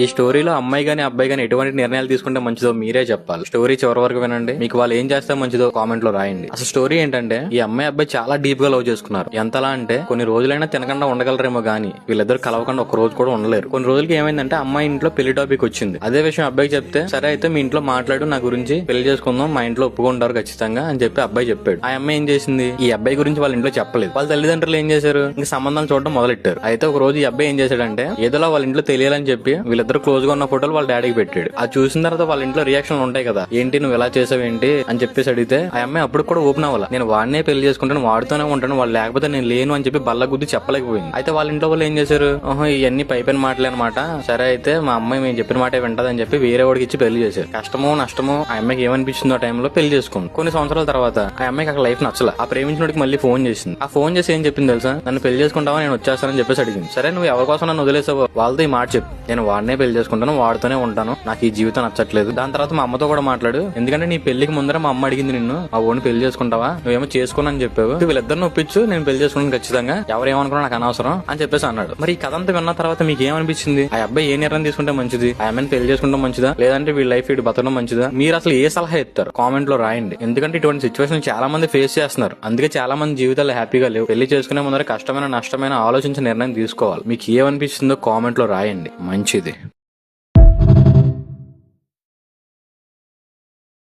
ఈ స్టోరీలో అమ్మాయి గానీ అబ్బాయి గానీ ఎటువంటి నిర్ణయాలు తీసుకుంటే మంచిదో మీరే చెప్పాలి. స్టోరీ చివరి వరకు వినండి. మీకు వాళ్ళు ఏం చేస్తే మంచిదో కామెంట్ లో రాయండి. అసలు స్టోరీ ఏంటంటే, ఈ అమ్మాయి అబ్బాయి చాలా డీప్ గా లవ్ చేసుకున్నారు. ఎంతలా అంటే కొన్ని రోజులైనా తినకుండా ఉండగలరేమో గానీ వీళ్ళిద్దరు కలవకుండా ఒక రోజు కూడా ఉండలేరు. కొన్ని రోజులకి ఏమైందంటే అమ్మాయి ఇంట్లో పెళ్లి టాపిక్ వచ్చింది. అదే విషయం అబ్బాయికి చెప్తే, సరే అయితే మీ ఇంట్లో మాట్లాడు, నా గురించి పెళ్లి చేసుకుందాం, మా ఇంట్లో ఒప్పుకుంటారు ఖచ్చితంగా అని చెప్పి అబ్బాయి చెప్పాడు. ఆ అమ్మాయి ఏం చేసింది, ఈ అబ్బాయి గురించి వాళ్ళ ఇంట్లో చెప్పలేదు. వాళ్ళ తల్లిదండ్రులు ఏం చేశారు, ఇంకా సంబంధాలు చూడడం మొదలెట్టారు. అయితే ఒక రోజు ఈ అబ్బాయి ఏం చేశాడంటే, ఏదోలా వాళ్ళ ఇంట్లో తెలియాలని చెప్పి వీళ్ళిద్దరు క్లోజ్ గా ఉన్న ఫోటోలు వాళ్ళ డాడీకి పెట్టాడు. అది చూసిన తర్వాత వాళ్ళ ఇంట్లో రియాక్షన్లు ఉంటాయి కదా, ఏంటి నువ్వు ఎలా చేసావేంటి అని చెప్పేసి అడిగితే ఆ అమ్మాయి అప్పుడు కూడా ఓపెన్ అవ్వాలి. నేను వాడినే పెళ్లి చేసుకుంటాను, వాడుతూనే ఉంటాను, వాళ్ళు లేకపోతే నేను లేను అని చెప్పి బల్ల గుద్ది చెప్పలేకపోయింది. అయితే వాళ్ళ ఇంట్లో వాళ్ళు ఏం చేశారు, ఇవన్నీ పైపైన మాటలే అనమాట, సరే అయితే మా అమ్మాయి మేము చెప్పిన మాట వింటదని చెప్పి వేరే వాడికి ఇచ్చి పెళ్లి చేశారు. కష్టమో నష్టమో ఆ అమ్మాయికి ఏమనిపించిందో ఆ టైంలో పెళ్లి చేసుకుంది. కొన్ని సంవత్సరాల తర్వాత ఆ అమ్మాయికి అక్కడ లైఫ్ నచ్చల. ఆ ప్రేమించినోడికి మళ్ళీ ఫోన్ చేసింది. ఆ ఫోన్ చేసి ఏం చెప్పింది తెలుసా, నన్ను పెళ్లి చేసుకుంటావా, నేను వచ్చేస్తానని చెప్పేసి అడిగింది. సరే నువ్వు ఎవరి కోసం నన్ను వదిలేసావు, వాళ్ళతో ఈ మాట చెప్పు, నేను వాడినే పెళ్లి చేసుకుంటాను, వాడుతూనే ఉంటాను, నాకు ఈ జీవితం నచ్చట్లేదు. దాని తర్వాత మా అమ్మతో కూడా మాట్లాడు, ఎందుకంటే నీ పెళ్లికి ముందర మా అమ్మ అడిగింది నిన్ను, ఆ ఓన్ పెళ్లి చేసుకుంటావా, నువ్వేమో చేసుకోనని చెప్పావు, వీళ్ళిద్దరిని ఒప్పించు, నేను పెళ్లి చేసుకున్నాను ఖచ్చితంగా, ఎవరేమనుకున్నా నాకు అనవసరం అని చెప్పేసి అన్నాడు. మరి ఈ కథ అంతా విన్న తర్వాత మీకు ఏమనిపించింది, ఆ అబ్బాయి ఏ నిర్ణయం తీసుకుంటే మంచిది, ఆ అమ్మాయిని పెళ్లి చేసుకుంటే మంచిదా, లేదంటే వీళ్ళ లైఫ్ వీడు బతకడం మంచిదా, మీరు అసలు ఏ సలహా ఇస్తారు కామెంట్ లో రాయండి. ఎందుకంటే ఇటువంటి సిచ్యువేషన్ చాలా మంది ఫేస్ చేస్తున్నారు, అందుకే చాలా మంది జీవితాలు హ్యాపీగా లేవు. పెళ్లి చేసుకునే ముందర కష్టమైన నష్టమైన ఆలోచించి నిర్ణయం తీసుకోవాలి. మీకు ఏమనిపిస్తుందో కామెంట్ లో రాయండి. మంచిది.